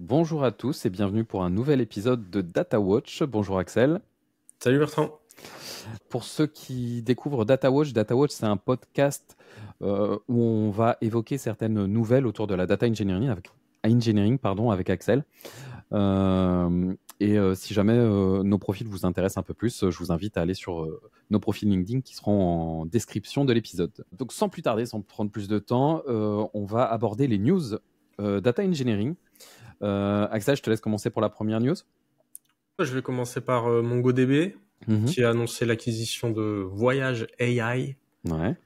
Bonjour à tous et bienvenue pour un nouvel épisode de Data Watch. Bonjour Axel. Salut Bertrand. Pour ceux qui découvrent Data Watch c'est un podcast où on va évoquer certaines nouvelles autour de la data engineering avec Axel. Si jamais nos profils vous intéressent un peu plus, je vous invite à aller sur nos profils LinkedIn qui seront en description de l'épisode. Donc sans plus tarder, sans prendre plus de temps, on va aborder les news data engineering. Axel, je te laisse commencer pour la première news. Je vais commencer par MongoDB, qui a annoncé l'acquisition de Voyage AI. Ouais.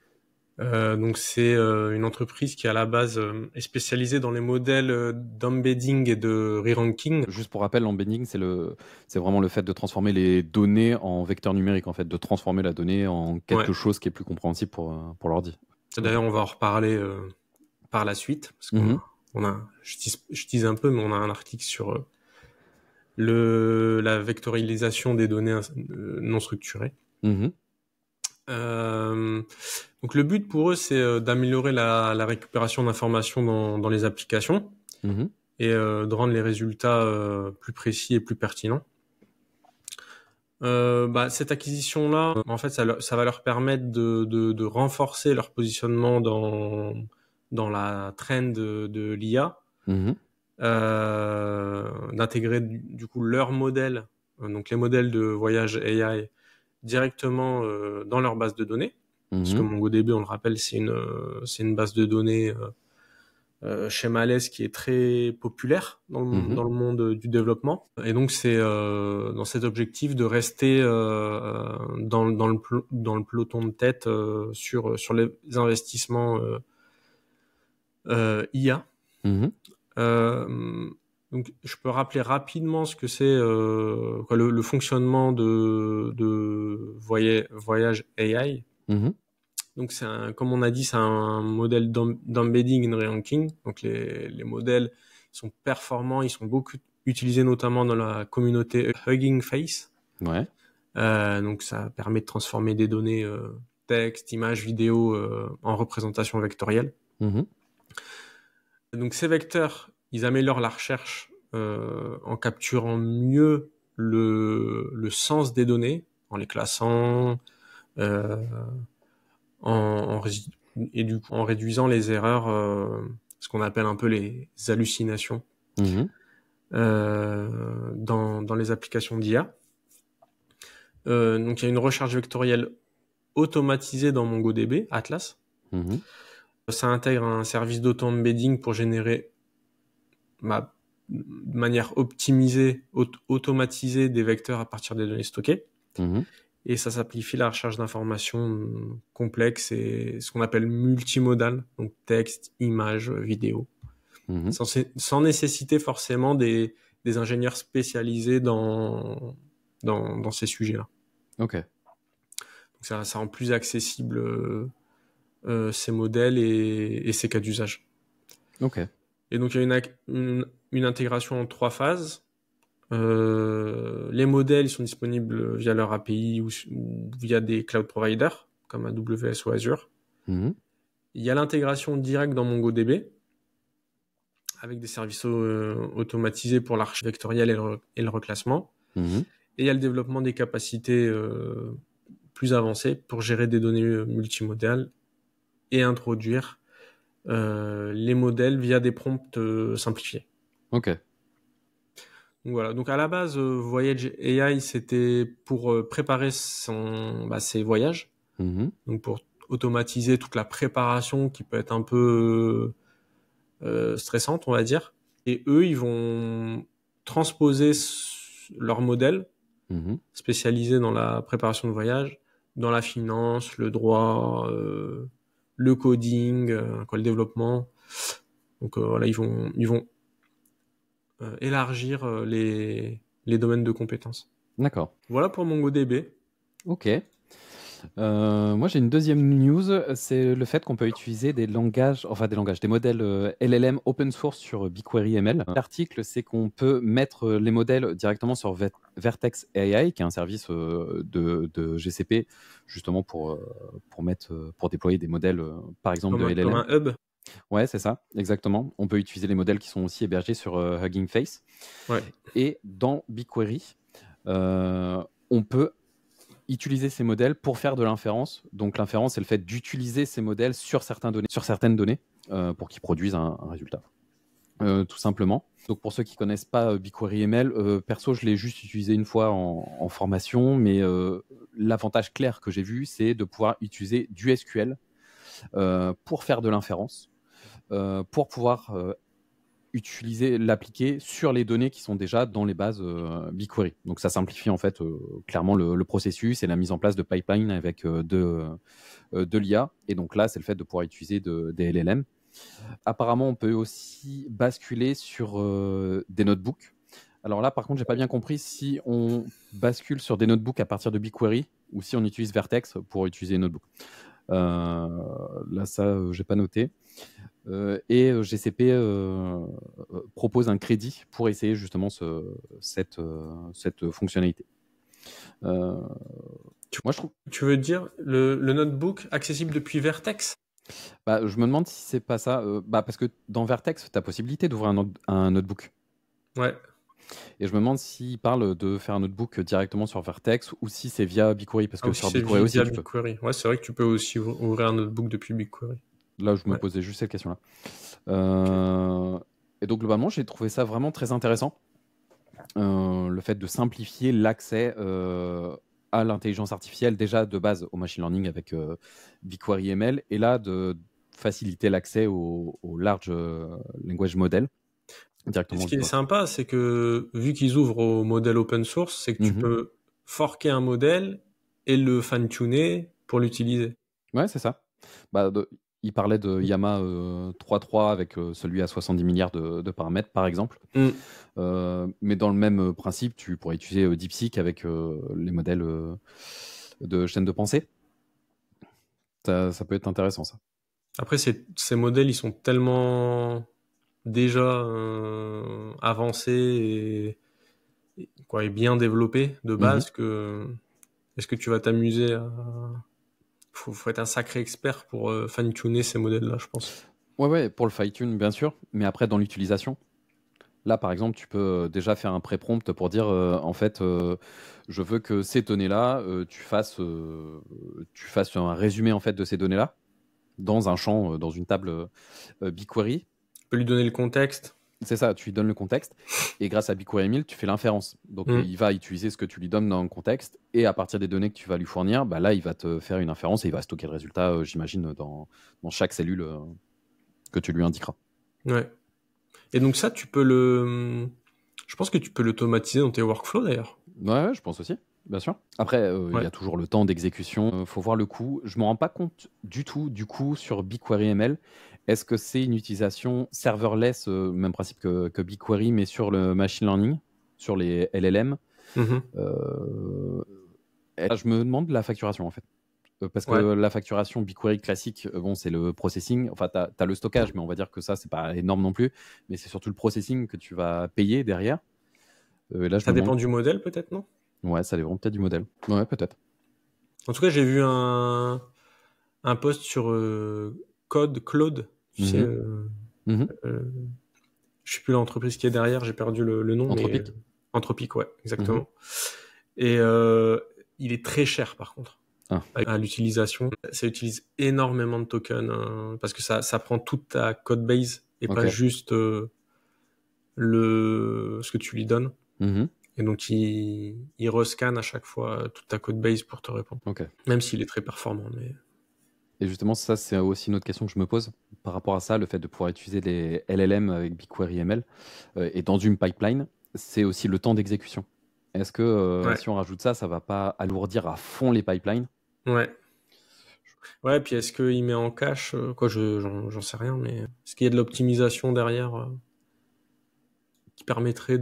Donc c'est une entreprise qui à la base est spécialisée dans les modèles d'embedding et de re-ranking. Juste pour rappel, l'embedding, c'est vraiment le fait de transformer les données en vecteurs numériques, en fait, de transformer la donnée en quelque chose qui est plus compréhensible pour l'ordi. D'ailleurs, on va en reparler par la suite, parce je tease un peu, mais on a un article sur la vectorisation des données non structurées. Donc le but pour eux, c'est d'améliorer la récupération d'informations dans les applications et de rendre les résultats plus précis et plus pertinents. Cette acquisition-là, en fait, ça va leur permettre de renforcer leur positionnement dans la trend de l'IA, d'intégrer du coup leurs modèles, donc les modèles de Voyage AI, directement dans leur base de données. Parce que MongoDB, on le rappelle, c'est une base de données chez Malès qui est très populaire dans le monde du développement. Et donc, c'est dans cet objectif de rester dans le peloton de tête sur les investissements IA. Donc, je peux rappeler rapidement ce que c'est le fonctionnement de Voyage AI. Donc, comme on a dit, c'est un modèle d'embedding and re-ranking. Donc, les modèles sont performants, ils sont beaucoup utilisés notamment dans la communauté Hugging Face. Ouais. Donc, ça permet de transformer des données texte, images, vidéos en représentation vectorielle. Donc, ces vecteurs, ils améliorent la recherche en capturant mieux le sens des données, en les classant, et du coup en réduisant les erreurs, ce qu'on appelle un peu les hallucinations dans les applications d'IA. Donc il y a une recherche vectorielle automatisée dans MongoDB, Atlas. Ça intègre un service d'auto-embedding pour générer de manière optimisée, automatisée des vecteurs à partir des données stockées. Et ça simplifie la recherche d'informations complexes et ce qu'on appelle multimodal, donc texte, image, vidéo, sans nécessiter forcément des ingénieurs spécialisés dans ces sujets-là. Ok. Donc ça rend plus accessible ces modèles et ces cas d'usage. Ok. Et donc il y a une intégration en 3 phases. Les modèles, ils sont disponibles via leur API ou via des cloud providers comme AWS ou Azure. Il y a l'intégration directe dans MongoDB avec des services automatisés pour l'archi vectorielle et le reclassement. Et il y a le développement des capacités plus avancées pour gérer des données multimodales et introduire les modèles via des prompts simplifiés. Ok. Donc voilà. Donc à la base, Voyage AI, c'était pour préparer ses voyages. Donc pour automatiser toute la préparation qui peut être un peu stressante, on va dire. Et eux, ils vont transposer leur modèle spécialisé dans la préparation de voyage, dans la finance, le droit, le coding, le développement. Donc voilà, ils vont élargir les domaines de compétences. D'accord. Voilà pour MongoDB. Ok. Moi, j'ai une deuxième news, c'est le fait qu'on peut utiliser des modèles LLM open source sur BigQuery ML. L'article, c'est qu'on peut mettre les modèles directement sur Vertex AI, qui est un service de GCP, justement pour déployer des modèles, par exemple, de LLM. Comme un hub. Ouais, c'est ça, exactement. On peut utiliser les modèles qui sont aussi hébergés sur Hugging Face. Ouais. Et dans BigQuery, on peut utiliser ces modèles pour faire de l'inférence. Donc l'inférence, c'est le fait d'utiliser ces modèles sur certaines données pour qu'ils produisent un résultat. Tout simplement. Donc pour ceux qui connaissent pas BigQuery ML, perso, je l'ai juste utilisé une fois en formation, mais l'avantage clair que j'ai vu, c'est de pouvoir utiliser du SQL pour faire de l'inférence, pour pouvoir l'appliquer sur les données qui sont déjà dans les bases BigQuery. Donc ça simplifie en fait clairement le processus et la mise en place de pipeline avec de l'IA. Et donc là, c'est le fait de pouvoir utiliser des LLM. Apparemment, on peut aussi basculer sur des notebooks. Alors là, par contre, j'ai pas bien compris si on bascule sur des notebooks à partir de BigQuery ou si on utilise Vertex pour utiliser les notebooks. Là, ça, j'ai pas noté. Et GCP propose un crédit pour essayer justement cette fonctionnalité. Moi, je trouve. Tu veux dire le notebook accessible depuis Vertex? Bah, je me demande si c'est pas ça. Parce que dans Vertex, tu as possibilité d'ouvrir un notebook. Ouais. Et je me demande s'il parle de faire un notebook directement sur Vertex ou si c'est via BigQuery. Parce que sur BigQuery aussi, tu peux. BigQuery. Ouais, c'est vrai que tu peux aussi ouvrir un notebook depuis BigQuery. Là, je me posais juste cette question-là. Et donc, globalement, j'ai trouvé ça vraiment très intéressant. Le fait de simplifier l'accès à l'intelligence artificielle, déjà de base au machine learning avec BigQuery ML, et là de faciliter l'accès au large language model directement. Ce qui est sympa, c'est que vu qu'ils ouvrent au modèle open source, c'est que tu peux forker un modèle et le fine-tuner pour l'utiliser. Ouais, c'est ça. Il parlait de Llama 3.3 avec celui à 70 milliards de paramètres, par exemple. Mais dans le même principe, tu pourrais utiliser DeepSeek avec les modèles de chaîne de pensée. Ça peut être intéressant, ça. Après, ces modèles, ils sont tellement déjà avancés et bien développés de base que est-ce que tu vas t'amuser à... Faut être un sacré expert pour fine-tuner ces modèles-là, je pense. Ouais, pour le fine-tune, bien sûr. Mais après, dans l'utilisation, là, par exemple, tu peux déjà faire un pré-prompt pour dire, en fait, je veux que ces données-là, tu fasses un résumé en fait de ces données-là dans un champ, dans une table BigQuery. Tu peux lui donner le contexte. C'est ça, tu lui donnes le contexte et grâce à BigQuery 1000, tu fais l'inférence. Donc il va utiliser ce que tu lui donnes dans le contexte et à partir des données que tu vas lui fournir, bah là, il va te faire une inférence et il va stocker le résultat, j'imagine, dans chaque cellule que tu lui indiqueras. Ouais. Et donc ça, je pense que tu peux l'automatiser dans tes workflows d'ailleurs. Ouais, je pense aussi, bien sûr. Après, il y a toujours le temps d'exécution. Faut voir le coût. Je me rends pas compte du tout, du coup, sur BigQuery ML. Est-ce que c'est une utilisation serverless, même principe que BigQuery, mais sur le machine learning, sur les LLM Je me demande la facturation, en fait. Parce que la facturation BigQuery classique, c'est le processing. Enfin, tu as le stockage, mais on va dire que ça, c'est pas énorme non plus. Mais c'est surtout le processing que tu vas payer derrière. Là, ça dépend du modèle, peut-être, non? Ouais, ça dépend peut-être du modèle. Ouais, peut-être. En tout cas, j'ai vu un post sur Code Claude. Tu sais, je sais plus l'entreprise qui est derrière, j'ai perdu le nom. Anthropic. Mais... Anthropic, ouais, exactement. Et il est très cher, par contre. À l'utilisation. Ça utilise énormément de tokens parce que ça prend toute ta code base et pas juste ce que tu lui donnes. Et donc, il rescanne à chaque fois toute ta code base pour te répondre. Même s'il est très performant. Mais... Et justement, ça, c'est aussi une autre question que je me pose par rapport à ça, le fait de pouvoir utiliser des LLM avec BigQuery ML et dans une pipeline, c'est aussi le temps d'exécution. Est-ce que si on rajoute ça, ça va pas alourdir à fond les pipelines? Ouais, puis est-ce qu'il met en cache j'en sais rien, mais est-ce qu'il y a de l'optimisation derrière qui permettrait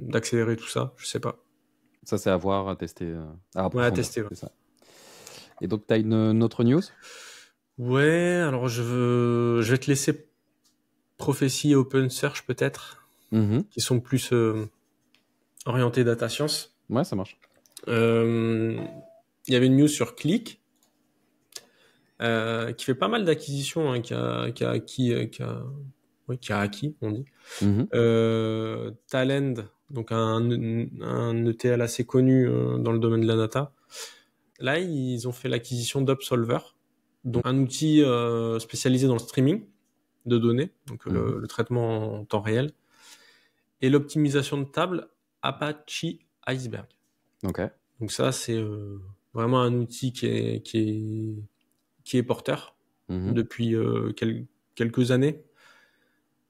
d'accélérer tout ça? Je sais pas. Ça, c'est à voir, à tester. À tester. C'est ça. Et donc, tu as une autre news? Ouais, alors je vais te laisser Prophecy et OpenSearch peut-être, qui sont plus orientés data science. Ouais, ça marche. Il y avait une news sur Qlik qui fait pas mal d'acquisitions, hein, qui a acquis, on dit. Talend, donc un ETL assez connu dans le domaine de la data. Là, ils ont fait l'acquisition d'Upsolver, donc un outil spécialisé dans le streaming de données, donc le traitement en temps réel, et l'optimisation de table Apache Iceberg. Okay. Donc ça, c'est vraiment un outil qui est porteur depuis quelques années.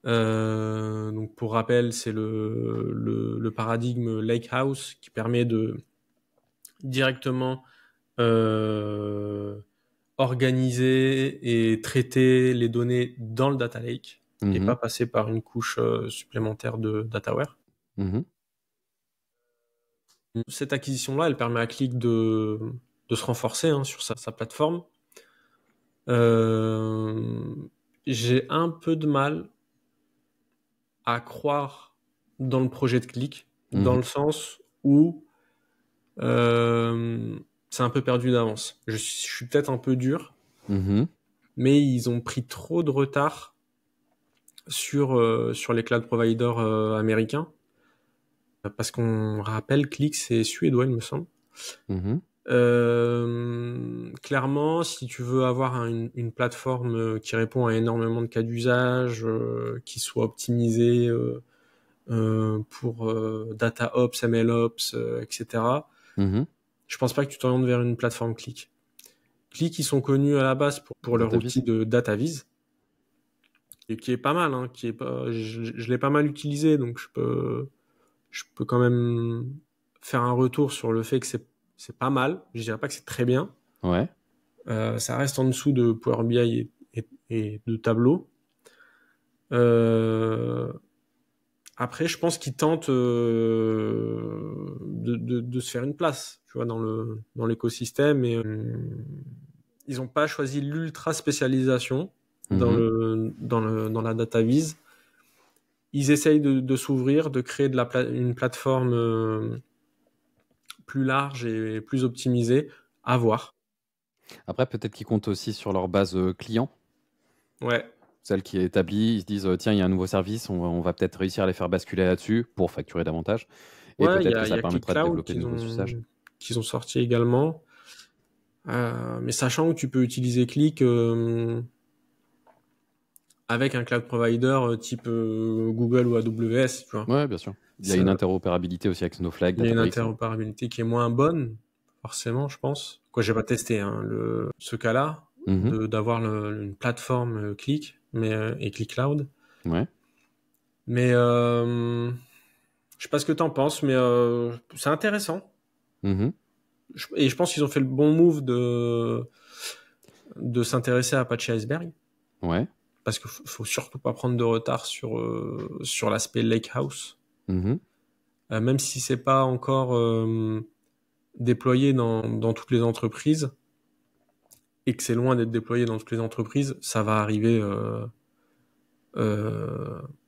Donc pour rappel, c'est le paradigme Lakehouse qui permet de directement organiser et traiter les données dans le data lake et pas passer par une couche supplémentaire de dataware. Cette acquisition-là, elle permet à Qlik de se renforcer sur sa plateforme. J'ai un peu de mal à croire dans le projet de Qlik, dans le sens où c'est un peu perdu d'avance. Je suis peut-être un peu dur, mais ils ont pris trop de retard sur les cloud providers américains. Parce qu'on rappelle, Qlik, c'est suédois, il me semble. Clairement, si tu veux avoir une plateforme qui répond à énormément de cas d'usage, qui soit optimisée pour DataOps, MLOps, etc., je pense pas que tu t'orientes vers une plateforme Qlik. Qlik, ils sont connus à la base pour leur outil de DataVis, et qui est pas mal, hein, je l'ai pas mal utilisé, donc je peux quand même faire un retour sur le fait que c'est pas mal. Je dirais pas que c'est très bien. Ouais. Ça reste en dessous de Power BI et de Tableau. Après, je pense qu'ils tentent de se faire une place, tu vois, dans l'écosystème, et ils n'ont pas choisi l'ultra spécialisation dans la DataVis. Ils essayent de s'ouvrir, de créer une plateforme plus large et plus optimisée. À voir. Après, peut-être qu'ils comptent aussi sur leur base client. Ouais. Celle qui est établie, ils se disent tiens, il y a un nouveau service, on va peut-être réussir à les faire basculer là-dessus pour facturer davantage. Et peut-être que ça permettra de développer de nouveaux usages. Qu'ils ont sorti également. Mais sachant que tu peux utiliser Qlik avec un cloud provider type Google ou AWS, tu vois. Ouais, bien sûr. Il y a une interopérabilité aussi avec Snowflake. Il y a une interopérabilité qui est moins bonne, forcément, je pense. Quoi, j'ai pas testé ce cas-là, d'avoir une plateforme Qlik, et Qlik Cloud. Ouais. Mais je sais pas ce que t'en penses, mais c'est intéressant. Et je pense qu'ils ont fait le bon move de s'intéresser à Apache Iceberg. Ouais. Parce qu'il faut surtout pas prendre de retard sur l'aspect Lakehouse. Même si c'est pas encore déployé dans toutes les entreprises, et que c'est loin d'être déployé dans toutes les entreprises, ça va arriver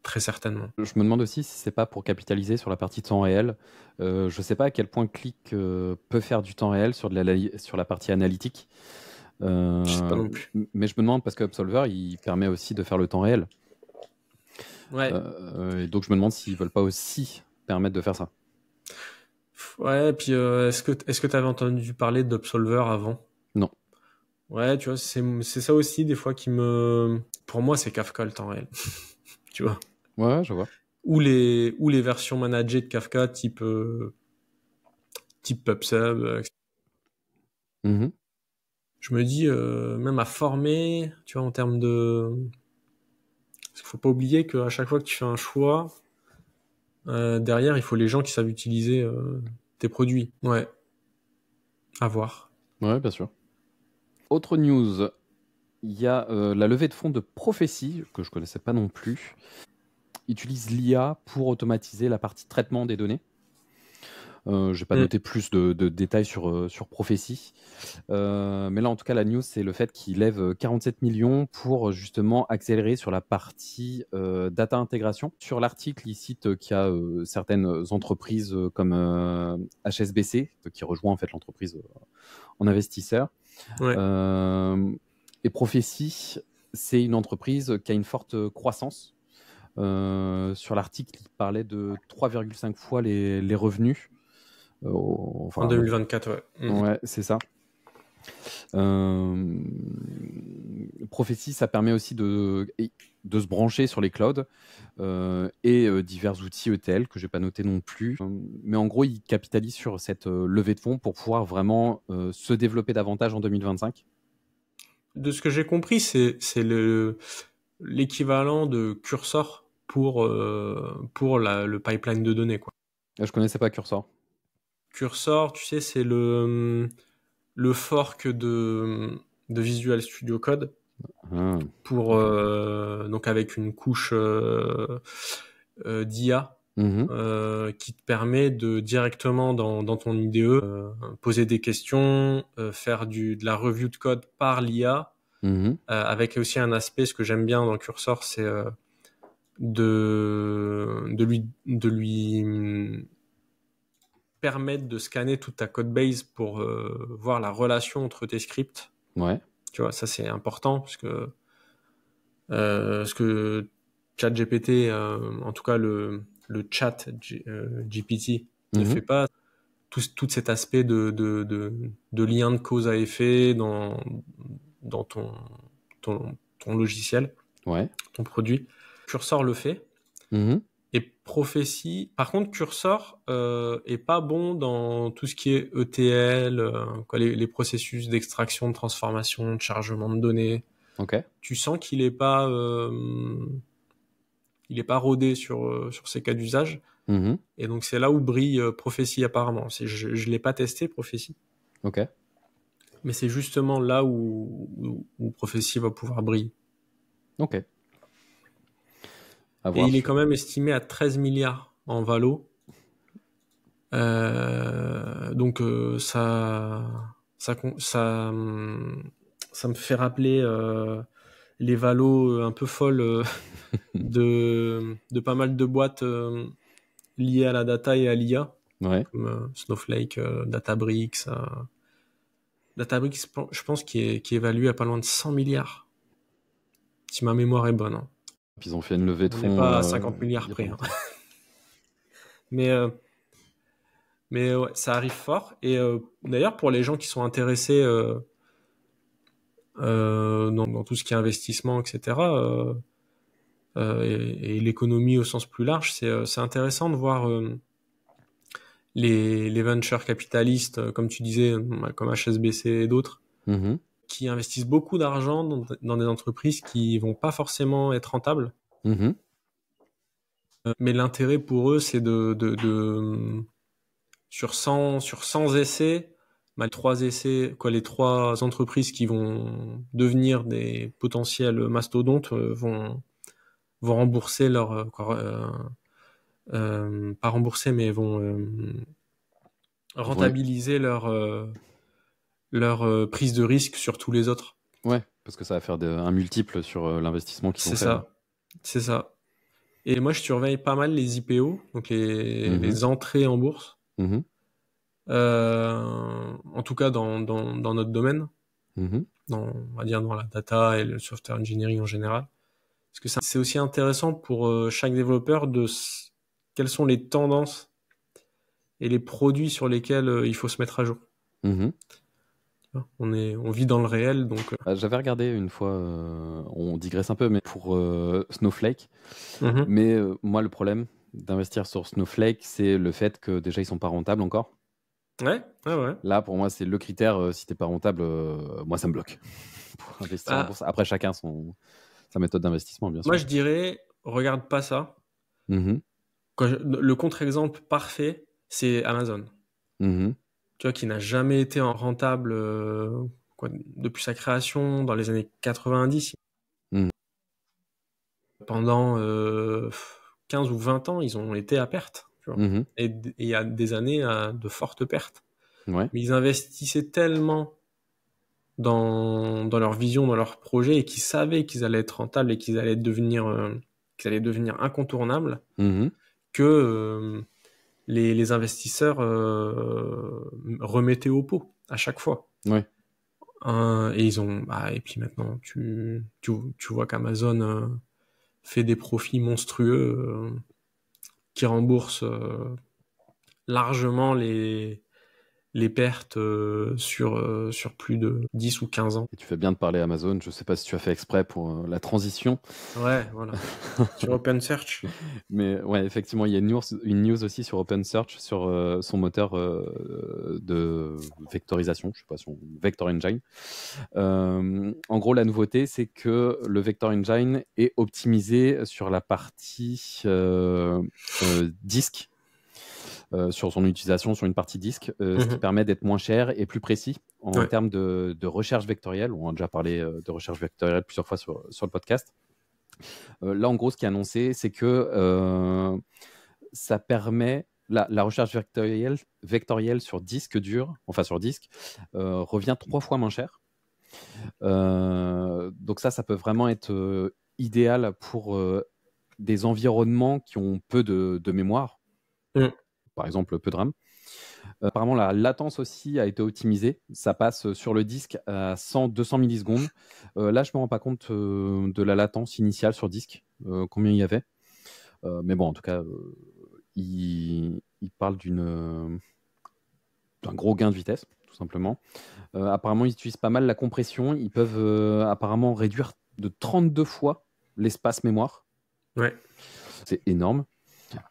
très certainement. Je me demande aussi si c'est pas pour capitaliser sur la partie temps réel. Je sais pas à quel point Qlik peut faire du temps réel sur la partie analytique. Je sais pas non plus. Mais je me demande parce que Upsolver, il permet aussi de faire le temps réel. Ouais. Et donc je me demande s'ils veulent pas aussi permettre de faire ça. Ouais, et puis est-ce que tu avais entendu parler d'Upsolver avant? Non. Ouais, tu vois, c'est ça aussi des fois pour moi, c'est Kafka le temps réel. Tu vois. Ouais, je vois. Ou les versions managées de Kafka type PubSub, etc. Je me dis, même à former, tu vois, en termes de... Parce qu'il faut pas oublier qu'à chaque fois que tu fais un choix, derrière, il faut les gens qui savent utiliser tes produits. Ouais. À voir. Ouais, bien sûr. Autre news, il y a la levée de fonds de Prophétie, que je connaissais pas non plus. Ils utilisent l'IA pour automatiser la partie traitement des données. J'ai pas noté plus de détails sur Prophétie. Mais là, en tout cas, la news, c'est le fait qu'ils lèvent 47 millions pour justement accélérer sur la partie data intégration. Sur l'article, ils citent qu'il y a certaines entreprises comme HSBC, qui rejoint en fait l'entreprise en investisseur. Ouais. Et Prophecy, c'est une entreprise qui a une forte croissance. Sur l'article, il parlait de 3,5 fois les revenus. En 2024, ouais. Ouais, c'est ça. Prophecy, ça permet aussi de se brancher sur les clouds et divers outils ETL que je n'ai pas noté non plus. Mais en gros, ils capitalisent sur cette levée de fonds pour pouvoir vraiment se développer davantage en 2025. De ce que j'ai compris, c'est l'équivalent de Cursor pour le pipeline de données, quoi. Je connaissais pas Cursor. Cursor, tu sais, c'est le fork de Visual Studio Code pour donc avec une couche d'IA qui te permet de directement dans ton IDE poser des questions, faire de la review de code par l'IA, avec aussi un aspect, ce que j'aime bien dans Cursor, c'est de lui permettre de scanner toute ta code base pour voir la relation entre tes scripts. Ouais. Tu vois, ça c'est important parce que ChatGPT, en tout cas le chat GPT ne fait pas tout cet aspect de lien de cause à effet dans ton logiciel, ton produit. Cursor le fait. Et Prophecy, par contre, Cursor est pas bon dans tout ce qui est ETL, les processus d'extraction, de transformation, de chargement de données. Tu sens qu'il est pas rodé sur ces cas d'usage. Et donc c'est là où brille Prophecy apparemment. Je l'ai pas testé Prophecy. Mais c'est justement là où Prophecy va pouvoir briller. Et il est quand même estimé à 13 milliards en valo. Donc ça me fait rappeler les valos un peu folles de pas mal de boîtes liées à la data et à l'IA, comme Snowflake, Databricks. Databricks, je pense, qui est évalué à pas loin de 100 milliards, si ma mémoire est bonne. Ils ont fait une levée de fonds. On n'est pas à 50 milliards près. Mais ouais, ça arrive fort. Et d'ailleurs, pour les gens qui sont intéressés dans tout ce qui est investissement, etc., et l'économie au sens plus large, c'est intéressant de voir les venture capitalistes, comme tu disais, comme HSBC et d'autres, qui investissent beaucoup d'argent dans des entreprises qui vont pas forcément être rentables. Mais l'intérêt pour eux, c'est sur 100 essais, les 3 entreprises qui vont devenir des potentiels mastodontes vont rembourser pas rembourser, mais vont rentabiliser leur prise de risque sur tous les autres. Ouais, parce que ça va faire un multiple sur l'investissement qu'ils vont faire. C'est ça. Et moi, je surveille pas mal les IPO, donc les entrées en bourse. En tout cas, dans notre domaine, on va dire dans la data et le software engineering en général. Parce que c'est aussi intéressant pour chaque développeur quelles sont les tendances et les produits sur lesquels il faut se mettre à jour. On vit dans le réel, donc. J'avais regardé une fois, on digresse un peu, mais pour Snowflake. Mais moi, le problème d'investir sur Snowflake, c'est le fait que déjà ils sont pas rentables encore. Ouais. Là, pour moi, c'est le critère. Si t'es pas rentable, moi, ça me bloque pour investir en bourse. Après, chacun sa méthode d'investissement, bien sûr. Moi, je dirais, regarde pas ça. Le contre-exemple parfait, c'est Amazon. Tu vois, qui n'a jamais été rentable depuis sa création dans les années 90. Pendant 15 ou 20 ans, ils ont été à perte. Tu vois. Et il y a des années de fortes pertes. Mais ils investissaient tellement dans leur vision, dans leur projet, et qu'ils savaient qu'ils allaient être rentables et qu'ils allaient devenir incontournables, que les investisseurs remettaient au pot à chaque fois. Et ils ont, et puis maintenant, tu vois qu'Amazon fait des profits monstrueux qui remboursent largement les pertes sur plus de 10 ou 15 ans. Et tu fais bien de parler Amazon. Je sais pas si tu as fait exprès pour la transition. Ouais, voilà. Sur OpenSearch. Mais ouais, effectivement, il y a une news aussi sur OpenSearch, sur son moteur de vectorisation, je sais pas, son Vector Engine. En gros, la nouveauté, c'est que le Vector Engine est optimisé sur la partie disque. Sur son utilisation sur une partie disque, ce qui permet d'être moins cher et plus précis en termes de recherche vectorielle. On a déjà parlé de recherche vectorielle plusieurs fois sur le podcast. Là, en gros, ce qui est annoncé, c'est que ça permet la recherche vectorielle sur disque dur, enfin sur disque, revient 3 fois moins cher. Donc ça peut vraiment être idéal pour des environnements qui ont peu de mémoire. Par exemple, peu de RAM. Apparemment, la latence aussi a été optimisée. Ça passe sur le disque à 100-200 millisecondes. Là, je ne me rends pas compte de la latence initiale sur disque, combien il y avait. Mais bon, en tout cas, il parle d'un gros gain de vitesse, tout simplement. Apparemment, ils utilisent pas mal la compression. Ils peuvent apparemment réduire de 32 fois l'espace mémoire. Ouais. C'est énorme.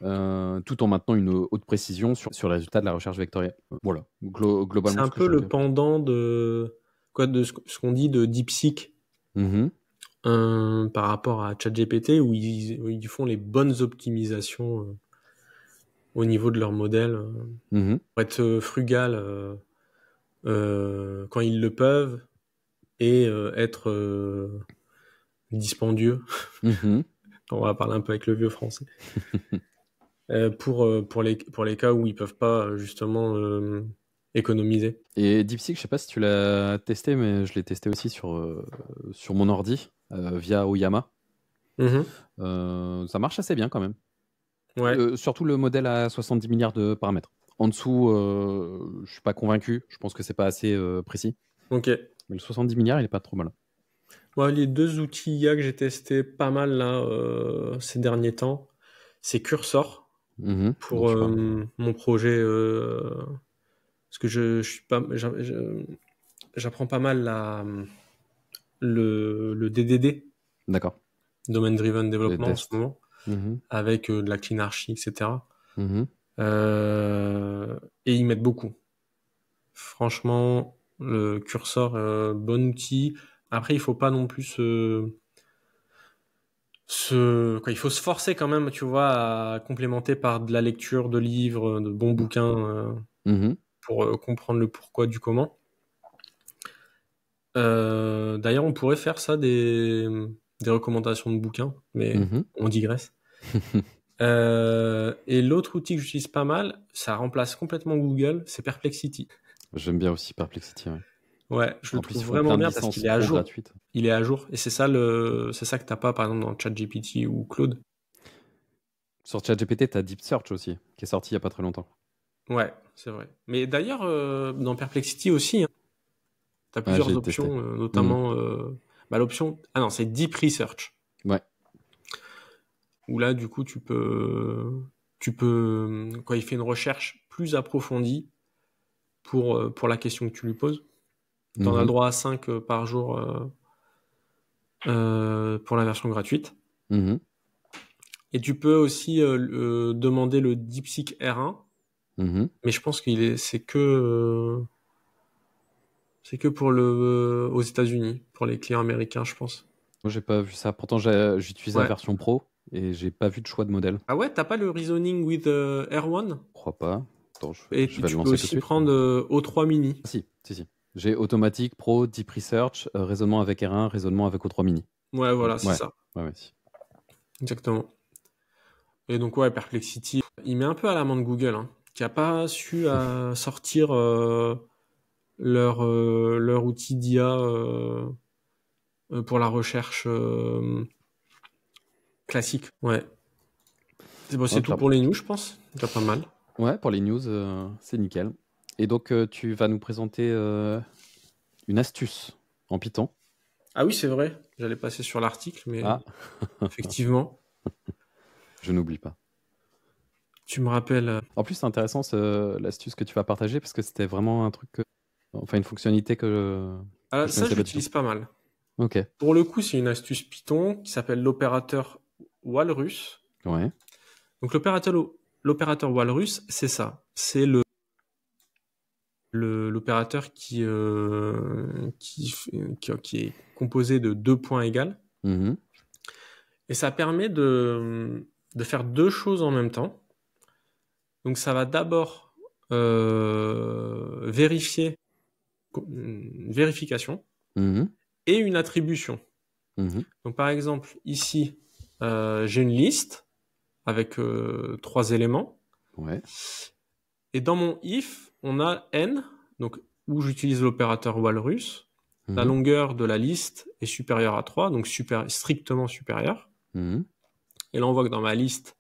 Tout en maintenant une haute précision sur les résultats de la recherche vectorielle. Voilà, globalement. C'est un peu le pendant de ce qu'on dit de DeepSeek par rapport à ChatGPT, où ils font les bonnes optimisations au niveau de leur modèle pour être frugal quand ils le peuvent et être dispendieux. On va parler un peu avec le vieux français. Pour les cas où ils peuvent pas justement économiser. Et DeepSeek, je sais pas si tu l'as testé, mais je l'ai testé aussi sur mon ordi via Oyama. Ça marche assez bien quand même. Ouais. Surtout le modèle à 70 milliards de paramètres. En dessous, je suis pas convaincu. Je pense que c'est pas assez précis. Ok. Mais le 70 milliards, il est pas trop mal. Moi, les 2 outils IA que j'ai testé pas mal là ces derniers temps, c'est Cursor pour mon projet parce que je suis pas j'apprends pas mal le DDD. D'accord. Domain Driven Development en ce moment, avec de la CleanArchi, etc. Et ils mettent beaucoup. Franchement, le Cursor, bon outil. Après, il faut pas non plus il faut se forcer quand même, tu vois, à complémenter par de la lecture de livres, de bons bouquins pour comprendre le pourquoi du comment. D'ailleurs, on pourrait faire ça des recommandations de bouquins, mais on digresse. Et l'autre outil que j'utilise pas mal, ça remplace complètement Google, c'est Perplexity. J'aime bien aussi Perplexity. Ouais, je le trouve vraiment bien parce qu'il est à jour. Gratuites. Il est à jour. Et c'est ça que t'as pas, par exemple, dans ChatGPT ou Claude. Sur ChatGPT, t'as Deep Search aussi, qui est sorti il y a pas très longtemps. Ouais, c'est vrai. Mais d'ailleurs, dans Perplexity aussi, t'as plusieurs options, notamment l'option... Ah non, c'est Deep Research. Ouais. Où là, du coup, tu peux quand il fait une recherche plus approfondie pour la question que tu lui poses. T'en as le droit à 5 par jour pour la version gratuite. Et tu peux aussi demander le DeepSeek R1. Mais je pense c'est que pour aux États-Unis, pour les clients américains, je pense. Moi, j'ai pas vu ça. Pourtant, j'utilise la version pro et j'ai pas vu de choix de modèle. Ah ouais, t'as pas le Reasoning with R1? Je crois pas. Attends, je vais le lancer peux aussi prendre O3 mini. Si. J'ai automatique, pro, Deep Research, raisonnement avec R1, raisonnement avec O3 mini. Ouais, voilà, c'est ça. Ouais. Exactement. Et donc, ouais, Perplexity, il met un peu à l'amende Google, qui a pas su sortir leur outil d'IA pour la recherche classique. Ouais. C'est tout pour les news, je pense. Déjà pas mal. Ouais, pour les news, c'est nickel. Et donc, tu vas nous présenter une astuce en Python. Ah oui, c'est vrai. J'allais passer sur l'article, mais effectivement. Je n'oublie pas. Tu me rappelles. En plus, c'est intéressant l'astuce que tu vas partager parce que c'était vraiment un truc, enfin une fonctionnalité que Ah, je ça, je connaissais pas du tout. l'utilise pas mal. Ok. Pour le coup, c'est une astuce Python qui s'appelle l'opérateur Walrus. Ouais. Donc l'opérateur Walrus, c'est ça. C'est l'opérateur qui est composé de 2 points égaux. Mhm. Et ça permet de faire 2 choses en même temps. Donc ça va d'abord vérifier une vérification Mhm. et une attribution. Mhm. Donc par exemple, ici, j'ai une liste avec 3 éléments. Ouais. Et dans mon if, on a n, donc où j'utilise l'opérateur Walrus. La Mhm. longueur de la liste est supérieure à 3, donc strictement supérieure. Mhm. Et là, on voit que dans ma liste,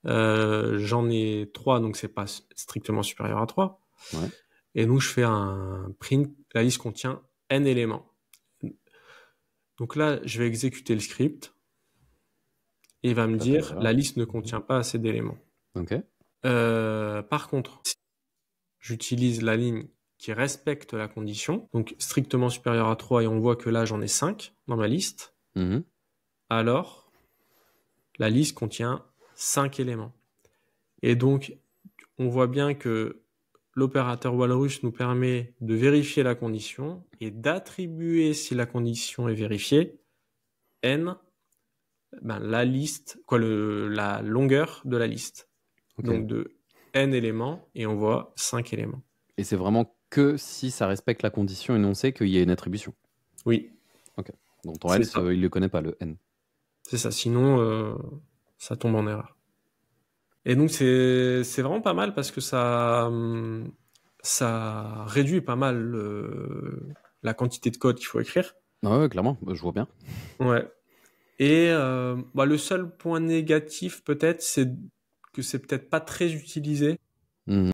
j'en ai 3, donc c'est pas strictement supérieur à 3. Ouais. Et donc, je fais un print. La liste contient n éléments. Donc là, je vais exécuter le script. Et il va me dire, la liste ne contient pas assez d'éléments. Ok. Par contre, si j'utilise la ligne qui respecte la condition, donc strictement supérieur à 3, et on voit que là, j'en ai 5 dans ma liste, Mhm. alors la liste contient 5 éléments. Et donc, on voit bien que l'opérateur Walrus nous permet de vérifier la condition et d'attribuer, si la condition est vérifiée, n, la liste, la longueur de la liste. Ok. Donc de n éléments, et on voit 5 éléments. Et c'est vraiment que si ça respecte la condition énoncée qu'il y ait une attribution. Oui. Ok. Donc ton else, il ne le connaît pas, le n. C'est ça, sinon ça tombe en erreur. Et donc c'est vraiment pas mal parce que ça réduit pas mal la quantité de code qu'il faut écrire. Ah ouais, clairement, je vois bien. Ouais. Et le seul point négatif peut-être, c'est que c'est peut-être pas très utilisé Mhm.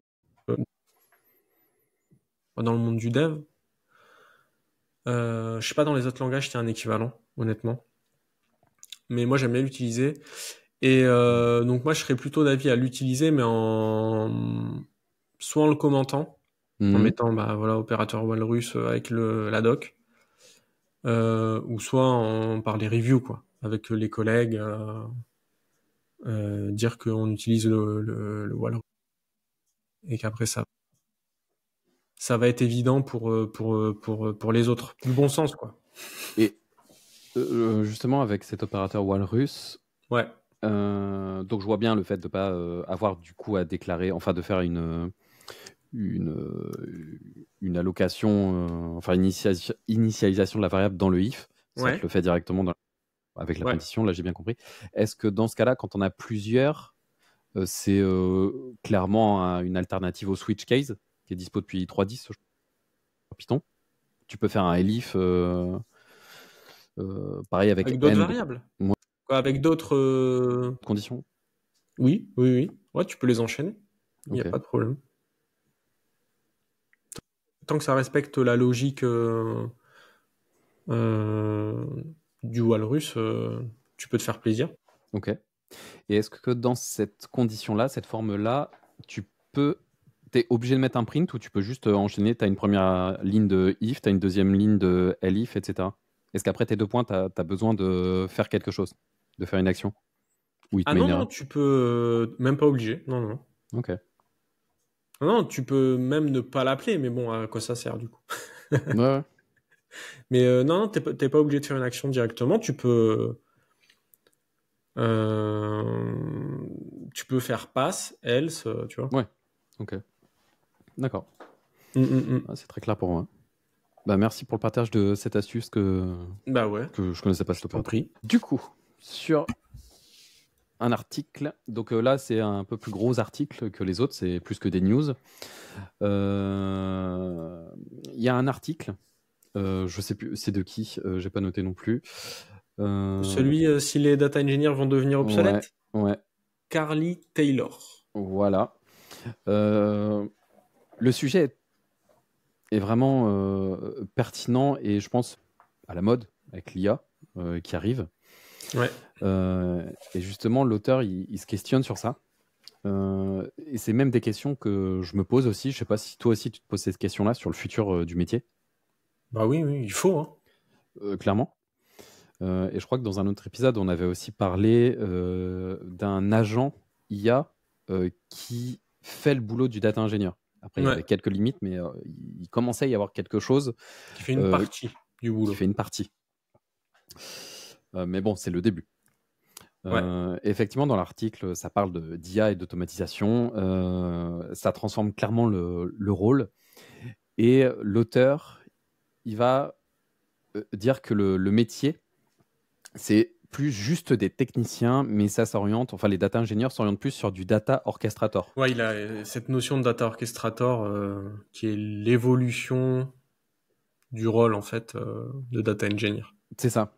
dans le monde du dev. Je sais pas dans les autres langages s'il y a un équivalent, honnêtement. Mais moi j'aime bien l'utiliser. Et donc moi je serais plutôt d'avis à l'utiliser, mais soit en le commentant, en mettant opérateur Walrus avec la doc, ou soit par les reviews, quoi, avec les collègues, dire qu'on utilise le Walrus et qu'après ça va être évident pour les autres, du bon sens, quoi. Et justement avec cet opérateur Walrus, ouais. Donc je vois bien le fait de ne pas avoir du coup à déclarer, enfin de faire une allocation, enfin initialisation de la variable dans le if. Ça te le fait directement avec la condition, là j'ai bien compris. Est-ce que dans ce cas-là, quand on a plusieurs, c'est clairement une alternative au switch case qui est dispo depuis 3.10 sur Python? Tu peux faire un elif pareil avec d'autres variables. Avec d'autres conditions. Oui. Ouais, tu peux les enchaîner. Il n'y a pas de problème. Tant que ça respecte la logique du Walrus, tu peux te faire plaisir. Ok. Et est-ce que dans cette condition-là, cette forme-là, t'es obligé de mettre un print ou tu peux juste enchaîner, tu as une première ligne de if, tu as une deuxième ligne de elif, etc. Est-ce qu'après tes 2 points, tu as besoin de faire quelque chose, de faire une action? Non, tu peux même pas obligé. Non. Ok. Non, tu peux même ne pas l'appeler, mais bon, à quoi ça sert du coup? Ouais. Mais non, t'es pas obligé de faire une action directement. Tu peux faire pass, else, tu vois. Ouais. Ok. D'accord. C'est très clair pour moi. Merci pour le partage de cette astuce que je connaissais pas. Du coup, sur un article, donc là c'est un peu plus gros article que les autres, c'est plus que des news. Il y a un article, je sais plus c'est de qui, j'ai pas noté non plus. Celui si les data engineers vont devenir obsolètes. Ouais. Carly Taylor. Voilà. Le sujet est vraiment pertinent et je pense à la mode avec l'IA qui arrive. Ouais. Et justement, l'auteur, il se questionne sur ça. Et c'est même des questions que je me pose aussi. Je sais pas si toi aussi tu te poses cette question-là sur le futur du métier. Bah oui, il faut. Hein. Clairement. Et je crois que dans un autre épisode, on avait aussi parlé d'un agent IA qui fait le boulot du data ingénieur. Après, il y avait quelques limites, mais il commençait à y avoir quelque chose. Qui fait une partie du boulot. Qui fait une partie. Mais bon, c'est le début. Effectivement, dans l'article, ça parle d'IA et d'automatisation. Ça transforme clairement le rôle. Et l'auteur, il va dire que le métier, c'est plus juste des techniciens, mais ça s'oriente, enfin les data ingénieurs s'orientent plus sur du data orchestrator. Ouais, il a cette notion de data orchestrator qui est l'évolution du rôle en fait de data engineer. C'est ça.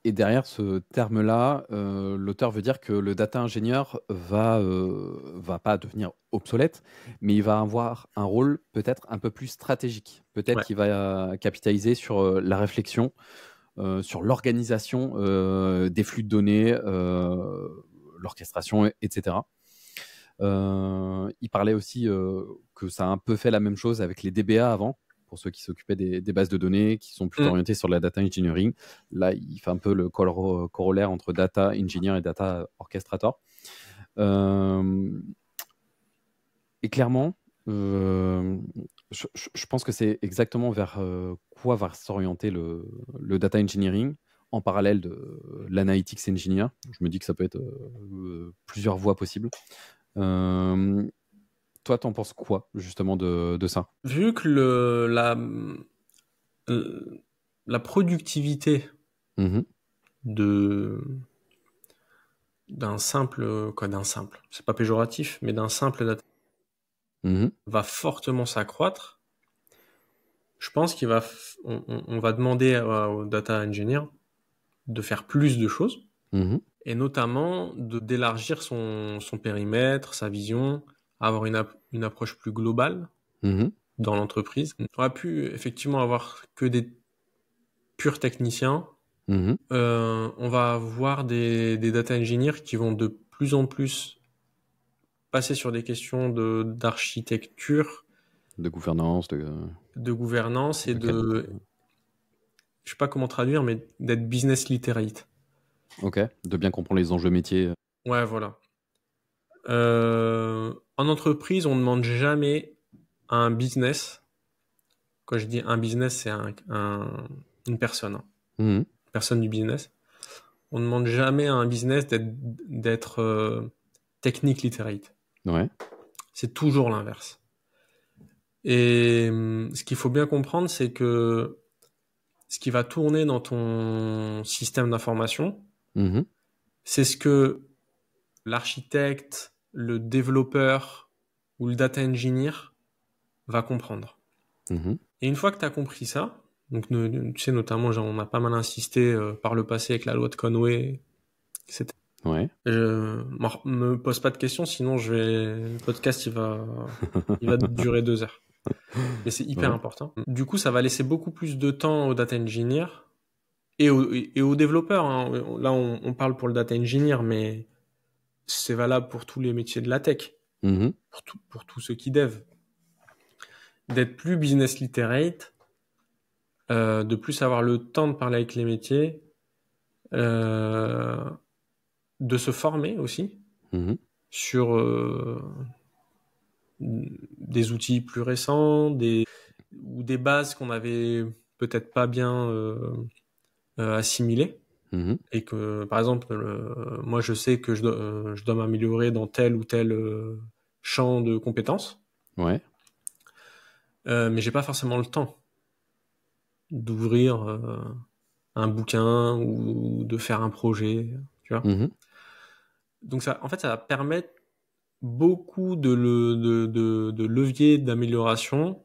Et derrière ce terme-là, l'auteur veut dire que le data ingénieur va pas devenir obsolète, mais il va avoir un rôle peut-être un peu plus stratégique. Peut-être qu'il va capitaliser sur la réflexion, sur l'organisation des flux de données, l'orchestration, etc. Il parlait aussi que ça a un peu fait la même chose avec les DBA avant, pour ceux qui s'occupaient des bases de données, qui sont plutôt orientés sur la data engineering. Là, il fait un peu le corollaire entre data engineer et data orchestrator. Et clairement, je pense que c'est exactement vers quoi va s'orienter le data engineering en parallèle de l'analytics engineer. Je me dis que ça peut être plusieurs voies possibles. Toi, t'en penses quoi, justement, de ça? Vu que la productivité d'un simple, c'est pas péjoratif, mais d'un simple data va fortement s'accroître, je pense on va demander au data engineer de faire plus de choses, et notamment d'élargir son périmètre, sa vision, avoir une approche plus globale dans l'entreprise. On aurait pu effectivement avoir que des purs techniciens. On va avoir des data engineers qui vont de plus en plus passer sur des questions d'architecture, de gouvernance, de gouvernance et je sais pas comment traduire, mais d'être business literate. Ok, de bien comprendre les enjeux métiers. Ouais, voilà. En entreprise, on ne demande jamais à un business. Quand je dis un business, c'est une personne. Une personne du business. On ne demande jamais à un business d'être technique literate. Ouais. C'est toujours l'inverse. Et ce qu'il faut bien comprendre, c'est que ce qui va tourner dans ton système d'information, c'est ce que l'architecte, le développeur ou le data engineer va comprendre. Et une fois que tu as compris ça, donc tu sais notamment, on a pas mal insisté par le passé avec la loi de Conway, etc. Ouais. Me pose pas de questions, sinon le podcast il va durer 2 heures. Mais c'est hyper important. Du coup, ça va laisser beaucoup plus de temps aux data engineers et aux développeurs. Hein. Là, on parle pour le data engineer, mais c'est valable pour tous les métiers de la tech, pour tous ceux qui dev. D'être plus business literate, de plus avoir le temps de parler avec les métiers, de se former aussi sur des outils plus récents, ou des bases qu'on avait peut-être pas bien assimilées. Et que, par exemple, moi, je sais que je dois m'améliorer dans tel ou tel champ de compétences. Ouais. Mais j'ai pas forcément le temps d'ouvrir un bouquin ou de faire un projet, tu vois. Donc ça, en fait, ça va permettre beaucoup de leviers d'amélioration.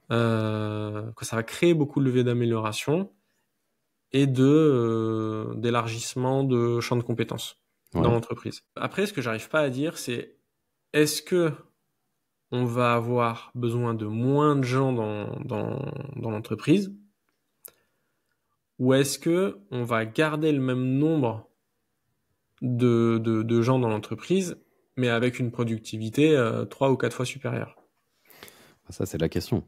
Que ça va créer beaucoup de leviers d'amélioration et d'élargissement de champ de compétences dans l'entreprise. Après, ce que j'arrive pas à dire, c'est est-ce que on va avoir besoin de moins de gens dans l'entreprise, ou est-ce que on va garder le même nombre de gens dans l'entreprise, mais avec une productivité 3 ou 4 fois supérieure? Ça, c'est la question.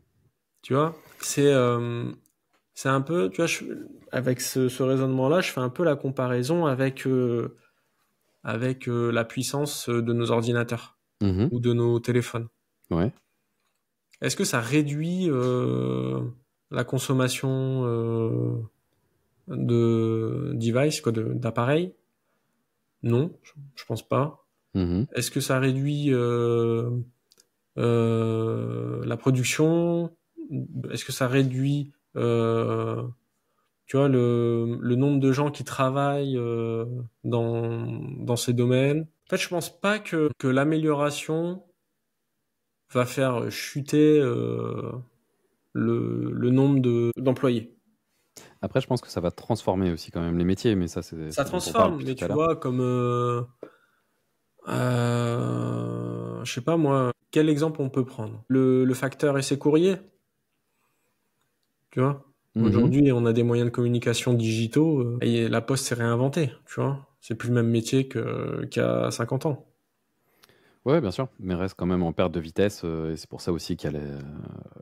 Tu vois, c'est un peu, tu vois, avec ce raisonnement-là, je fais un peu la comparaison avec la puissance de nos ordinateurs Mhm. ou de nos téléphones. Ouais. Est-ce que ça réduit la consommation de devices, quoi, d'appareils? Non, je pense pas. Mhm. Est-ce que ça réduit la production? Est-ce que ça réduit tu vois, le nombre de gens qui travaillent dans ces domaines? En fait, je pense pas que l'amélioration va faire chuter le nombre d'employés. Après, je pense que ça va transformer aussi quand même les métiers, mais ça, c'est Ça ce dont on parle transforme, depuis mais tout à tu l'heure. vois, comme je sais pas moi, quel exemple on peut prendre? Le facteur essai courrier, tu vois? Mhm. Aujourd'hui, on a des moyens de communication digitaux, et la poste s'est réinventée, tu vois? C'est plus le même métier qu'il y a 50 ans. Ouais, bien sûr, mais reste quand même en perte de vitesse, et c'est pour ça aussi qu'il y a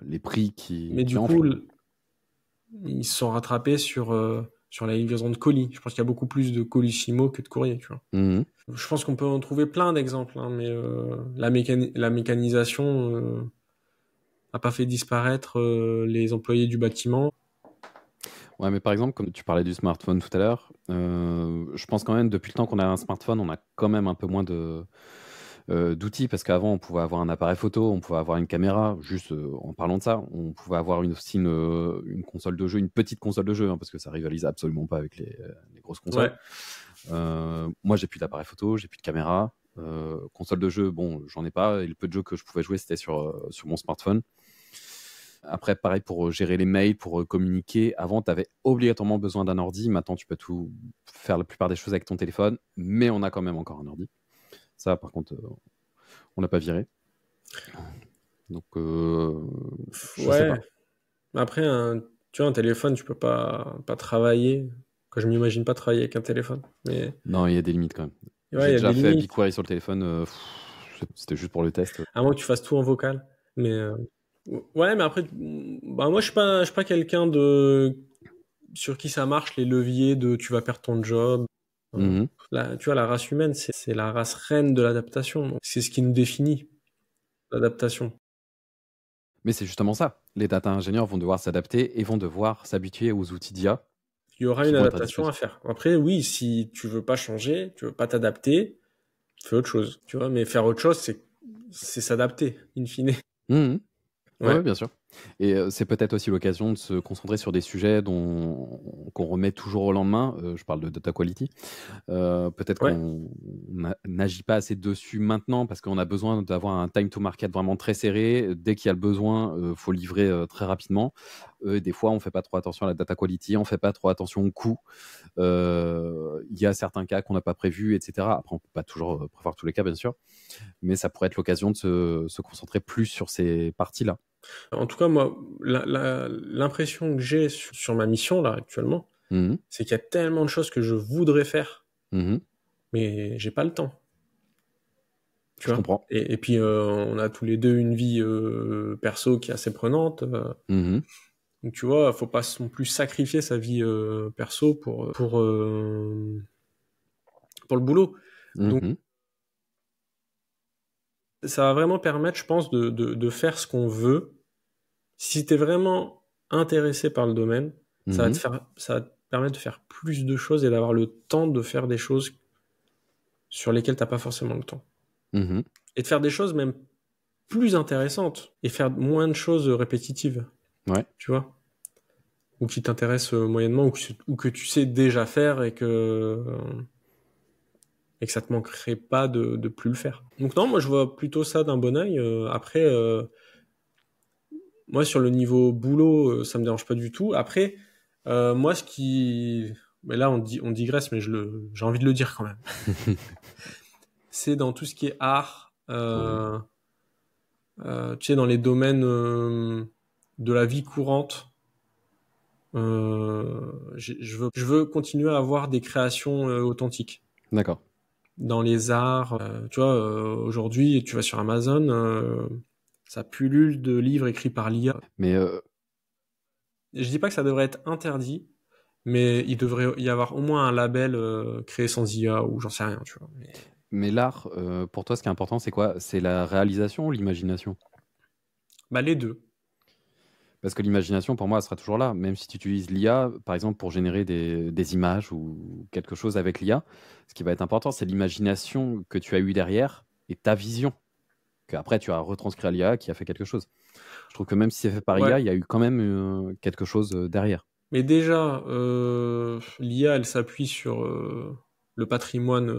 les prix Mais qui du coup, enflent. ils se sont rattrapés sur la livraison de colis. Je pense qu'il y a beaucoup plus de colissimo que de courrier, tu vois. Mhm. Je pense qu'on peut en trouver plein d'exemples, hein, mais la mécanisation n'a pas fait disparaître les employés du bâtiment. Ouais, mais par exemple, comme tu parlais du smartphone tout à l'heure, je pense quand même, depuis le temps qu'on a un smartphone, on a quand même un peu moins d'outils, parce qu'avant, on pouvait avoir un appareil photo, on pouvait avoir une caméra, juste en parlant de ça, on pouvait avoir aussi une console de jeu, une petite console de jeu, hein, parce que ça rivalise absolument pas avec les grosses consoles. Ouais. Moi, j'ai plus d'appareil photo, j'ai plus de caméra. Console de jeu, bon, j'en ai pas, et le peu de jeux que je pouvais jouer, c'était sur mon smartphone. Après, pareil pour gérer les mails, pour communiquer. Avant, tu avais obligatoirement besoin d'un ordi. Maintenant, tu peux tout faire la plupart des choses avec ton téléphone, mais on a quand même encore un ordi. Ça, par contre, on l'a pas viré. Donc, je sais Ouais. pas. Après, tu vois, un téléphone, tu peux pas travailler. Que je m'imagine pas travailler avec un téléphone. Mais Non, il y a des limites quand même. ouais, J'ai il y a déjà des fait limites. BigQuery sur le téléphone. C'était juste pour le test. À moins que tu fasses tout en vocal. Mais ouais, mais après, bah moi je suis pas quelqu'un de sur qui ça marche les leviers de tu vas perdre ton job. Mhm. Tu vois, la race humaine, c'est la race reine de l'adaptation. Donc, c'est ce qui nous définit, l'adaptation. Mais c'est justement ça. Les data ingénieurs vont devoir s'adapter et vont devoir s'habituer aux outils d'IA Il y aura qui une vont être à adaptation à disposition. faire. Après, oui, si tu veux pas changer, tu veux pas t'adapter, fais autre chose. Tu vois, mais faire autre chose, c'est s'adapter, in fine. Mhm. Ouais, Ouais, bien sûr. Et c'est peut-être aussi l'occasion de se concentrer sur des sujets qu'on remet toujours au lendemain. Je parle de data quality. Peut-être ouais. qu'on n'agit pas assez dessus maintenant parce qu'on a besoin d'avoir un time to market vraiment très serré. Dès qu'il y a le besoin, faut livrer très rapidement. Des fois, on fait pas trop attention à la data quality, on fait pas trop attention au coût. Il y a certains cas qu'on n'a pas prévus, etc. Après, on peut pas toujours prévoir tous les cas, bien sûr, mais ça pourrait être l'occasion de se concentrer plus sur ces parties-là. En tout cas, moi, l'impression que j'ai sur ma mission, là, actuellement, Mhm. c'est qu'il y a tellement de choses que je voudrais faire, Mhm. mais j'ai pas le temps. Tu Je vois. comprends. Et puis, on a tous les deux une vie perso qui est assez prenante. Mhm. Donc, tu vois, faut pas non plus sacrifier sa vie perso pour le boulot. Donc, Mhm. ça va vraiment permettre, je pense, de faire ce qu'on veut. Si tu es vraiment intéressé par le domaine, Mhm. ça va te permettre de faire plus de choses et d'avoir le temps de faire des choses sur lesquelles t'as pas forcément le temps. Mhm. Et de faire des choses même plus intéressantes et faire moins de choses répétitives, Ouais. tu vois, ou qui t'intéressent moyennement ou que tu sais déjà faire et que ça te manquerait pas de plus le faire. Donc non, moi je vois plutôt ça d'un bon œil. Après, moi sur le niveau boulot, ça me dérange pas du tout. Après, moi ce qui, mais là on digresse, mais j'ai envie de le dire quand même. C'est dans tout ce qui est art. Oui. tu sais, dans les domaines de la vie courante, je veux continuer à avoir des créations authentiques. D'accord. Dans les arts, tu vois, aujourd'hui, tu vas sur Amazon, ça pullule de livres écrits par l'IA. Mais Je dis pas que ça devrait être interdit, mais il devrait y avoir au moins un label créé sans IA ou j'en sais rien, tu vois. mais l'art, pour toi, ce qui est important, c'est quoi? C'est la réalisation ou l'imagination? Bah, les deux. Parce que l'imagination, pour moi, elle sera toujours là. Même si tu utilises l'IA, par exemple, pour générer des images ou quelque chose avec l'IA, ce qui va être important, c'est l'imagination que tu as eue derrière et ta vision. Qu'après, tu as retranscrit à l'IA qui a fait quelque chose. Je trouve que même si c'est fait par Ouais. IA, il y a eu quand même quelque chose derrière. Mais déjà, l'IA, elle s'appuie sur le patrimoine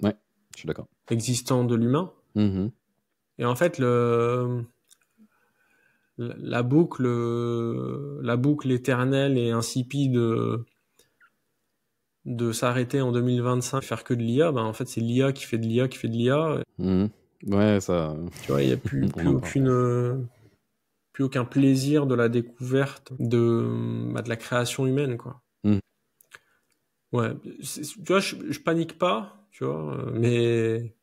Ouais, je suis d'accord. existant de l'humain. Mhm. Et en fait, la boucle éternelle et insipide de s'arrêter en 2025 et faire que de l'IA, ben en fait, c'est l'IA qui fait de l'IA qui fait de l'IA. Mhm. Ouais, ça, Tu vois, il n'y a on en parle. plus aucun plaisir de la découverte de la création humaine, quoi. Mhm. Ouais, tu vois, je panique pas, tu vois, mais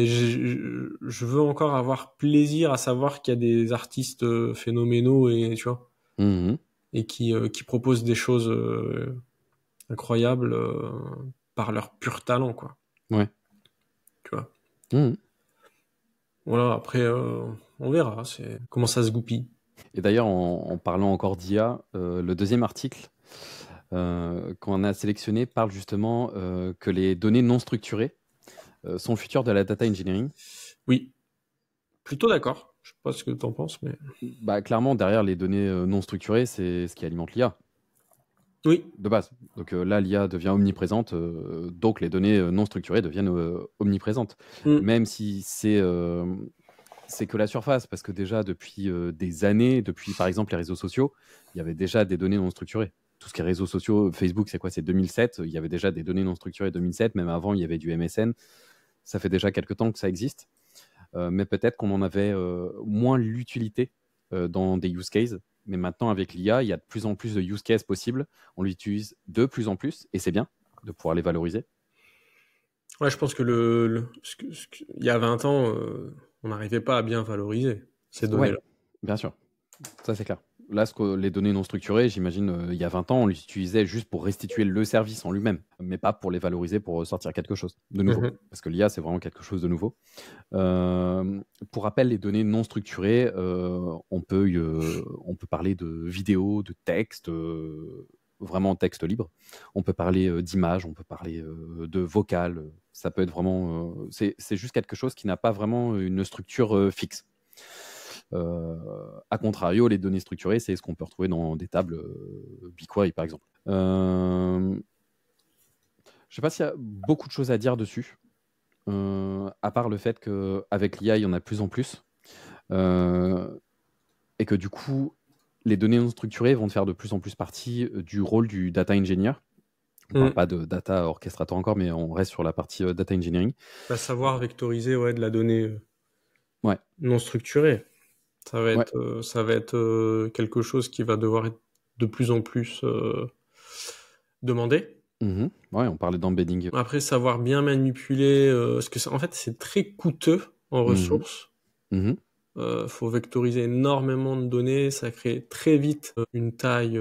je veux encore avoir plaisir à savoir qu'il y a des artistes phénoménaux et tu vois, Mhm. et qui proposent des choses incroyables par leur pur talent, quoi. Ouais. Tu vois. Mhm. Voilà, après, on verra, c'est comment ça se goupille. Et d'ailleurs, en parlant encore d'IA, le deuxième article qu'on a sélectionné parle justement que les données non structurées sont le futur de la data engineering. Oui, plutôt d'accord. Je sais pas ce que tu en penses, mais Bah, clairement, derrière les données non structurées, c'est ce qui alimente l'IA oui. de base. Donc là, l'IA devient omniprésente, donc les données non structurées deviennent omniprésentes. Mm. Même si c'est que la surface, parce que déjà depuis des années, depuis par exemple les réseaux sociaux, il y avait déjà des données non structurées. Tout ce qui est réseaux sociaux, Facebook, c'est quoi? C'est 2007. Il y avait déjà des données non structurées 2007. Même avant, il y avait du MSN. Ça fait déjà quelques temps que ça existe. Mais peut-être qu'on en avait moins l'utilité dans des use cases. Mais maintenant, avec l'IA, il y a de plus en plus de use cases possibles. On l'utilise de plus en plus, et c'est bien de pouvoir les valoriser. Ouais, je pense que il y a 20 ans, on n'arrivait pas à bien valoriser ces Ouais, données-là. bien sûr. Ça, c'est clair. Là, les données non structurées, j'imagine, il y a 20 ans, on les utilisait juste pour restituer le service en lui-même, mais pas pour les valoriser, pour sortir quelque chose de nouveau. Mhm. Parce que l'IA, c'est vraiment quelque chose de nouveau. Pour rappel, les données non structurées, on peut parler de vidéos, de texte, vraiment texte libre. On peut parler d'images, on peut parler de vocal. Ça peut être vraiment. C'est juste quelque chose qui n'a pas vraiment une structure fixe. A contrario, les données structurées, c'est ce qu'on peut retrouver dans des tables BigQuery, par exemple. Je ne sais pas s'il y a beaucoup de choses à dire dessus, à part le fait qu'avec l'IA, il y en a de plus en plus, euh, et que du coup, les données non structurées vont faire de plus en plus partie du rôle du data engineer. On ne parle Mm. pas de data orchestrator encore, mais on reste sur la partie data engineering. Bah, savoir vectoriser ouais, de la donnée Ouais, non structurée, ouais. ça va être quelque chose qui va devoir être de plus en plus demandé. Mhm. Ouais, on parlait d'embedding. Après, savoir bien manipuler, parce que en fait, c'est très coûteux en Mhm. ressources. Mhm. Faut vectoriser énormément de données, ça crée très vite une taille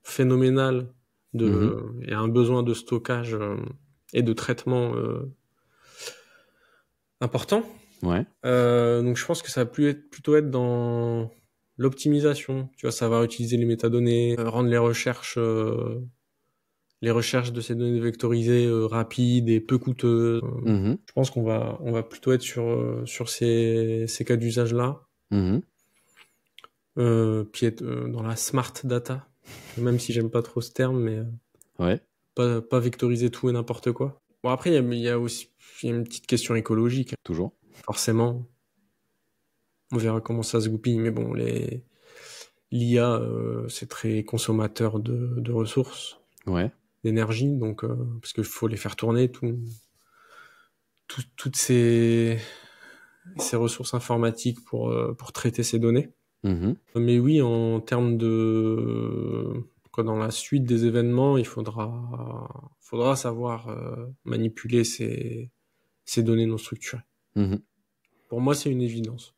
phénoménale Mhm. et un besoin de stockage et de traitement important. Ouais. Donc je pense que ça va plutôt être dans l'optimisation. Tu vois, savoir utiliser les métadonnées, rendre les recherches de ces données vectorisées rapides et peu coûteuses. Mhm. Je pense on va plutôt être sur ces cas d'usage-là. Mhm. Puis être dans la smart data, même si j'aime pas trop ce terme, mais Ouais, pas vectoriser tout et n'importe quoi. Bon, après, il y a aussi il y a une petite question écologique. toujours. Forcément, on verra comment ça se goupille, mais bon, l'IA, c'est très consommateur de ressources, Ouais. d'énergie, donc parce qu'il faut les faire tourner, toutes ces ressources informatiques pour traiter ces données. Mhm. Mais oui, en termes dans la suite des événements, il faudra savoir manipuler ces données non structurées. Mhm. Pour moi, c'est une évidence.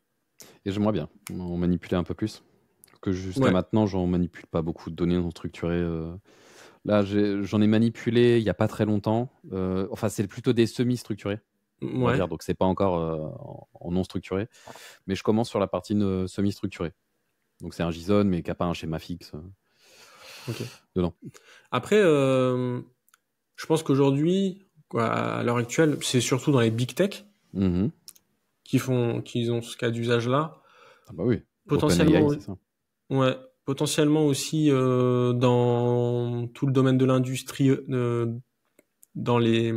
Et j'aimerais bien en manipuler un peu plus. Parce que jusqu'à Ouais. maintenant, j'en manipule pas beaucoup de données non structurées. Là, j'en ai manipulé il n'y a pas très longtemps. Enfin, c'est plutôt des semi-structurés, on va Ouais. dire. Donc, c'est pas encore en non structuré. Mais je commence sur la partie semi-structurée. Donc, c'est un JSON, mais qui n'a pas un schéma fixe Ok. dedans. Après, je pense qu'aujourd'hui, à l'heure actuelle, c'est surtout dans les big tech Mhm. qu'ils ont ce cas d'usage-là. Ah bah oui. Potentiellement, OpenAI, c'est ça. ouais, potentiellement aussi dans tout le domaine de l'industrie, dans les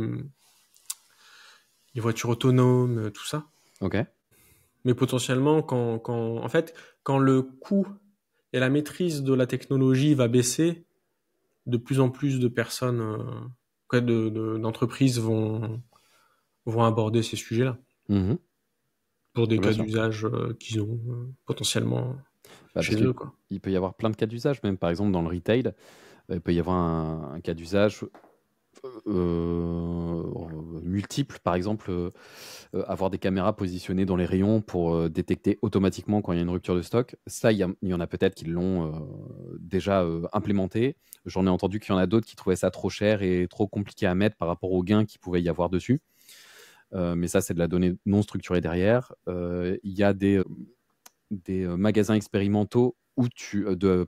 voitures autonomes, tout ça. Ok. Mais potentiellement, en fait, quand le coût et la maîtrise de la technologie va baisser, de plus en plus de personnes, d'entreprises vont aborder ces sujets-là Mhm. pour des Bien cas sûr. d'usage qu'ils ont potentiellement Bah, chez parce eux, qu'il quoi. il peut y avoir plein de cas d'usage, même par exemple dans le retail, il peut y avoir un cas d'usage multiple, par exemple, avoir des caméras positionnées dans les rayons pour détecter automatiquement quand il y a une rupture de stock. Ça, il y en a peut-être qui l'ont déjà implémenté. J'en ai entendu qu'il y en a d'autres qui trouvaient ça trop cher et trop compliqué à mettre par rapport aux gains qu'il pouvait y avoir dessus. Mais ça, c'est de la donnée non structurée derrière. Il y a des magasins expérimentaux où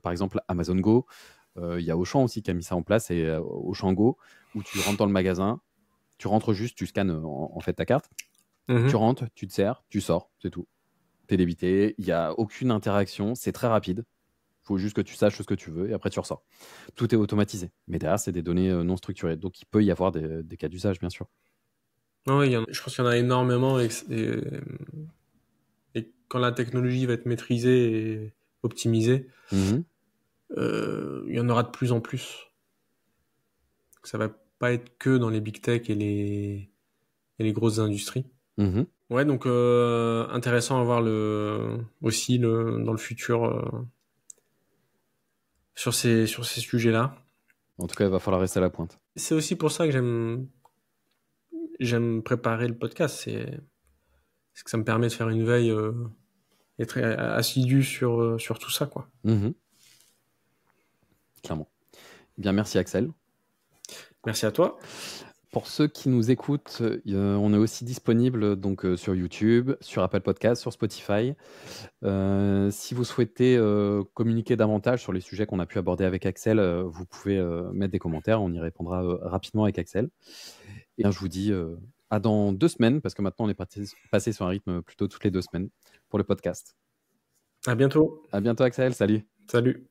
par exemple Amazon Go, il y a Auchan aussi qui a mis ça en place, et Auchan Go, où tu rentres dans le magasin, tu rentres juste, tu scannes en fait ta carte, tu Mhm. rentres, tu te sers, tu sors, c'est tout. T'es débité, il n'y a aucune interaction, c'est très rapide. Il faut juste que tu saches ce que tu veux et après tu ressors. Tout est automatisé. Mais derrière, c'est des données non structurées. Donc il peut y avoir des cas d'usage, bien sûr. Ouais, je pense qu'il y en a énormément et quand la technologie va être maîtrisée et optimisée, Mhm. il y en aura de plus en plus. Ça va pas être que dans les big tech et les grosses industries. Mhm. Ouais, donc intéressant à voir aussi dans le futur sur ces sujets-là. En tout cas, il va falloir rester à la pointe. C'est aussi pour ça que j'aime préparer le podcast. C'est que ça me permet de faire une veille et très assidue sur tout ça, quoi. Mhm. Clairement. Bien, merci Axel. Merci à toi. Pour ceux qui nous écoutent, on est aussi disponible donc sur YouTube, sur Apple Podcasts, sur Spotify. Si vous souhaitez communiquer davantage sur les sujets qu'on a pu aborder avec Axel, vous pouvez mettre des commentaires, on y répondra rapidement avec Axel. Et je vous dis à dans 2 semaines, parce que maintenant on est passé sur un rythme plutôt toutes les 2 semaines pour le podcast. À bientôt. À bientôt Axel, salut. Salut.